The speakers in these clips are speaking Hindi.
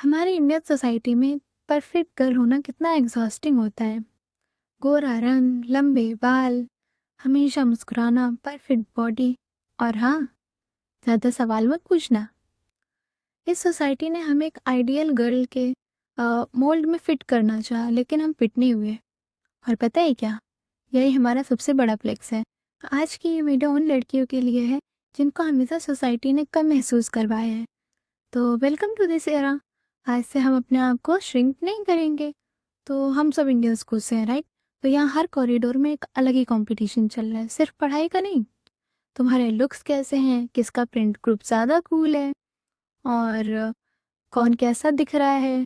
हमारी इंडियन सोसाइटी में परफेक्ट गर्ल होना कितना एग्जॉस्टिंग होता है। गोरा रंग, लंबे बाल, हमेशा मुस्कुराना, परफेक्ट बॉडी और हाँ, ज़्यादा सवाल मत पूछना। इस सोसाइटी ने हमें एक आइडियल गर्ल के मोल्ड में फिट करना चाहा, लेकिन हम फिट नहीं हुए। और पता है क्या, यही हमारा सबसे बड़ा फ्लेक्स है। आज की ये वीडियो उन लड़कियों के लिए है जिनको हमेशा सोसाइटी ने कम महसूस करवाया है। तो वेलकम टू दिस एरा। आज से हम अपने आप को श्रिंक नहीं करेंगे। तो हम सब इंडियन स्कूल से हैं, राइट? तो यहाँ हर कॉरिडोर में एक अलग ही कंपटीशन चल रहा है, सिर्फ पढ़ाई का नहीं। तुम्हारे लुक्स कैसे हैं, किसका प्रिंट ग्रुप ज़्यादा कूल है, और कौन कैसा दिख रहा है,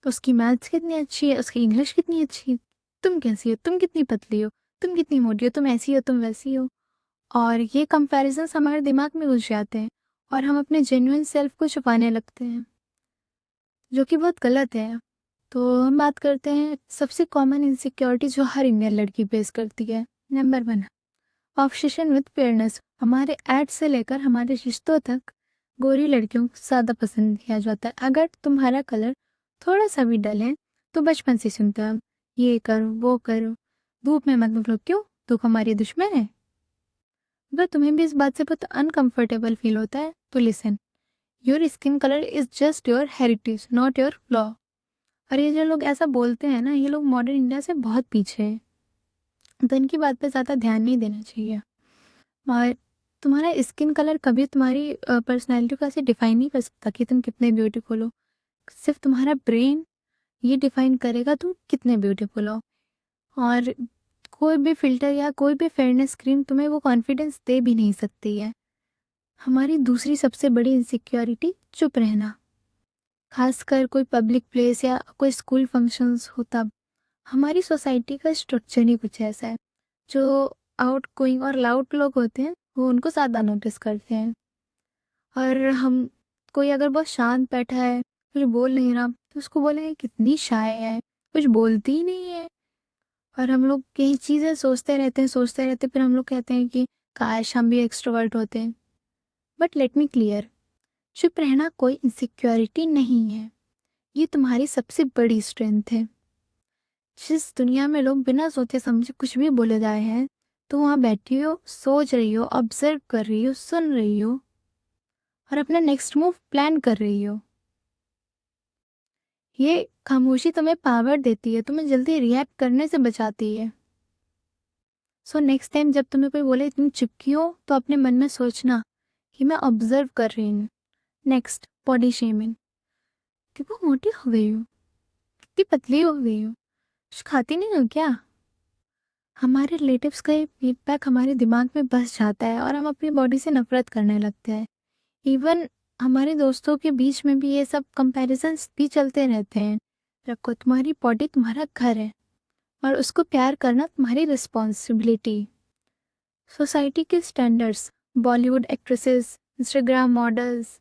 उसकी मैथ्स कितनी अच्छी है, उसकी इंग्लिश कितनी अच्छी है, तुम कैसी हो, तुम कितनी पतली हो, तुम कितनी मोटी हो, तुम ऐसी हो, तुम वैसी हो। और ये कंपैरिजंस हमारे दिमाग में घुस जाते हैं और हम अपने जेन्युइन सेल्फ को छुपाने लगते हैं, जो कि बहुत गलत है। तो हम बात करते हैं सबसे कॉमन इनसिक्योरिटी जो हर इंडियन लड़की फेस करती है। Number 1, obsession with fairness. हमारे एड से लेकर हमारे रिश्तों तक गोरी लड़कियों को ज़्यादा पसंद किया जाता है। अगर तुम्हारा कलर थोड़ा सा भी डल है तो बचपन से सुनते हो, ये करो वो करो, धूप में मत निकलो। क्यों? धूप हमारी दुश्मन है? अगर तुम्हें भी इस बात से बहुत अनकंफर्टेबल फील होता है तो listen, your skin colour is just your heritage, not your flaw. और ये जो लोग ऐसा बोलते हैं ना, ये लोग मॉडर्न इंडिया से बहुत पीछे हैं। तो इनकी बात पे ज़्यादा ध्यान नहीं देना चाहिए। और तुम्हारा स्किन कलर कभी तुम्हारी पर्सनैलिटी को ऐसे डिफाइन नहीं कर सकता कि तुम कितने ब्यूटीफुल हो। सिर्फ तुम्हारा ब्रेन ये डिफाइन करेगा तुम कितने ब्यूटीफुल हो। और कोई भी फिल्टर या कोई भी फेयरनेस क्रीम तुम्हें वो कॉन्फिडेंस दे भी नहीं सकती है। हमारी दूसरी सबसे बड़ी इनसिक्योरिटी चुप रहना, खासकर कोई पब्लिक प्लेस या कोई स्कूल फंक्शंस हो तब। हमारी सोसाइटी का स्ट्रक्चर ही कुछ ऐसा है, जो आउट गोइंग और लाउड लोग होते हैं वो उनको ज़्यादा नोटिस करते हैं। और हम, कोई अगर बहुत शांत बैठा है, कुछ बोल नहीं रहा, तो उसको बोलेंगे कितनी शाय है, कुछ बोलती ही नहीं है। और हम लोग कई चीज़ें सोचते रहते हैं, फिर हम लोग कहते हैं कि काश हम भी एक्सट्रोवर्ट होते हैं। बट लेट मी क्लियर, चुप रहना कोई इनसिक्योरिटी नहीं है, ये तुम्हारी सबसे बड़ी स्ट्रेंथ है। जिस दुनिया में लोग बिना सोचे समझे कुछ भी बोले जाए हैं, तो वहाँ बैठी हो, सोच रही हो, ऑब्जर्व कर रही हो, सुन रही हो और अपना नेक्स्ट मूव प्लान कर रही हो। ये खामोशी तुम्हें पावर देती है, तुम्हें जल्दी रिएक्ट करने से बचाती है। सो नेक्स्ट टाइम जब तुम्हें कोई बोले तुम चिपकी हो, तो अपने मन में सोचना कि मैं ऑब्जर्व कर रही हूँ। Next, body shaming. कितनी मोटी हो गई हो, कितनी पतली हो गई हो, कुछ खाती नहीं हो क्या? हमारे रिलेटिव्स का ये फीडबैक हमारे दिमाग में बस जाता है और हम अपनी बॉडी से नफरत करने लगते हैं। इवन हमारे दोस्तों के बीच में भी ये सब कंपैरिजंस भी चलते रहते हैं। रखो, तुम्हारी बॉडी तुम्हारा घर है और उसको प्यार करना तुम्हारी रिस्पॉन्सिबिलिटी। सोसाइटी के standards, Bollywood actresses, Instagram models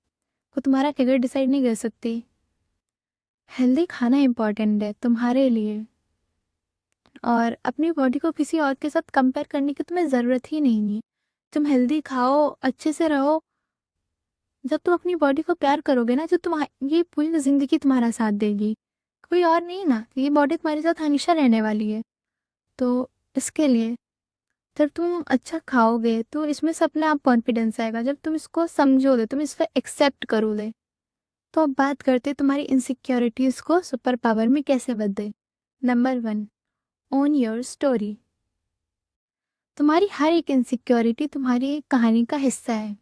को तुम्हारा फिगर डिसाइड नहीं कर सकती। हेल्दी खाना इम्पॉर्टेंट है तुम्हारे लिए, और अपनी बॉडी को किसी और के साथ कंपेयर करने की तुम्हें ज़रूरत ही नहीं है। तुम हेल्दी खाओ, अच्छे से रहो। जब तुम अपनी बॉडी को प्यार करोगे ना, जो ये पूरी ज़िंदगी तुम्हारा साथ देगी, कोई और नहीं ना, ये बॉडी तुम्हारे साथ हमेशा रहने वाली है। तो इसके लिए जब तुम अच्छा खाओगे तो इसमें से अपने आप कॉन्फिडेंस आएगा। जब तुम इसको समझोगे, तुम इसको एक्सेप्ट करोगे। तो अब बात करते हैं तुम्हारी इनसिक्योरिटीज़ को सुपर पावर में कैसे बदले। Number 1, own your story. तुम्हारी हर एक इनसिक्योरिटी तुम्हारी एक कहानी का हिस्सा है।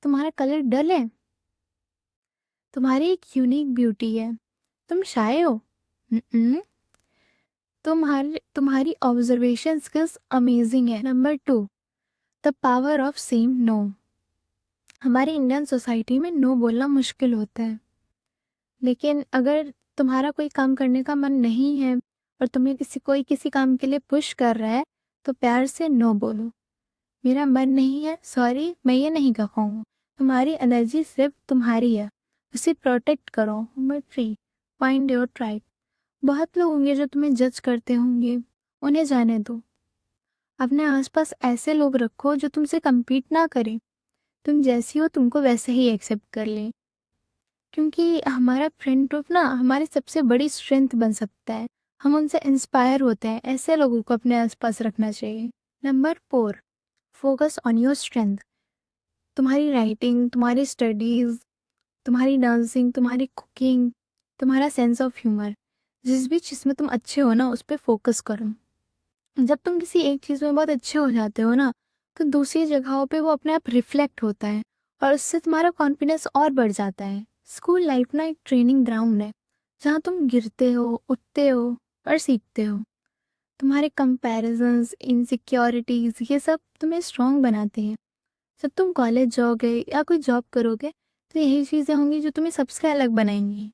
तुम्हारा कलर डल है, तुम्हारी एक यूनिक ब्यूटी है। तुम शाय हो, तुम्हारी ऑब्जर्वेशन स्किल्स अमेजिंग है। Number 2, the power of saying no. हमारी इंडियन सोसाइटी में नो बोलना मुश्किल होता है, लेकिन अगर तुम्हारा कोई काम करने का मन नहीं है और तुम्हें कोई किसी काम के लिए पुश कर रहा है, तो प्यार से नो बोलो। मेरा मन नहीं है, सॉरी, मैं ये नहीं कर पाऊँगा। तुम्हारी एनर्जी सिर्फ तुम्हारी है, उसे प्रोटेक्ट करो। Number 3, find your tribe. बहुत लोग होंगे जो तुम्हें जज करते होंगे, उन्हें जाने दो। अपने आसपास ऐसे लोग रखो जो तुमसे compete ना करें। तुम जैसी हो तुमको वैसे ही एक्सेप्ट कर लें। क्योंकि हमारा फ्रेंड ग्रुप ना हमारी सबसे बड़ी स्ट्रेंथ बन सकता है। हम उनसे इंस्पायर होते हैं, ऐसे लोगों को अपने आसपास रखना चाहिए। Number 4, focus on your strength. तुम्हारी राइटिंग, तुम्हारी स्टडीज़, तुम्हारी डांसिंग, तुम्हारी कुकिंग, तुम्हारा सेंस ऑफ ह्यूमर, जिस भी चीज़ में तुम अच्छे हो ना उस पे फोकस करो। जब तुम किसी एक चीज़ में बहुत अच्छे हो जाते हो ना, तो दूसरी जगहों पे वो अपने आप रिफ्लेक्ट होता है और उससे तुम्हारा कॉन्फिडेंस और बढ़ जाता है। स्कूल लाइफ ना एक ट्रेनिंग ग्राउंड है, जहाँ तुम गिरते हो, उठते हो और सीखते हो। तुम्हारे कंपैरिजंस, इनसिक्योरिटीज, ये सब तुम्हें स्ट्रांग बनाते हैं। जब तुम कॉलेज जाओगे या कोई जॉब करोगे, तो यही चीज़ें होंगी जो तुम्हें सबसे अलग बनाएंगी।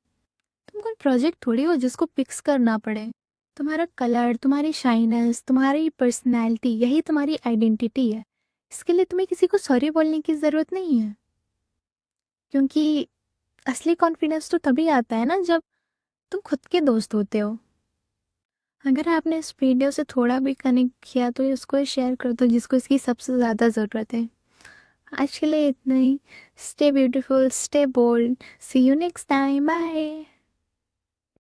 तुम कोई प्रोजेक्ट थोड़ी हो जिसको फिक्स करना पड़े। तुम्हारा कलर, तुम्हारी शाइनेस, तुम्हारी पर्सनैलिटी, यही तुम्हारी आइडेंटिटी है। इसके लिए तुम्हें किसी को सॉरी बोलने की ज़रूरत नहीं है, क्योंकि असली कॉन्फिडेंस तो तभी आता है ना जब तुम खुद के दोस्त होते हो। अगर आपने इस वीडियो से थोड़ा भी कनेक्ट किया तो इसको शेयर कर दो जिसको इसकी सबसे ज़्यादा ज़रूरत है। आज के लिए इतना ही। Stay beautiful, stay bold, see you next time, bye.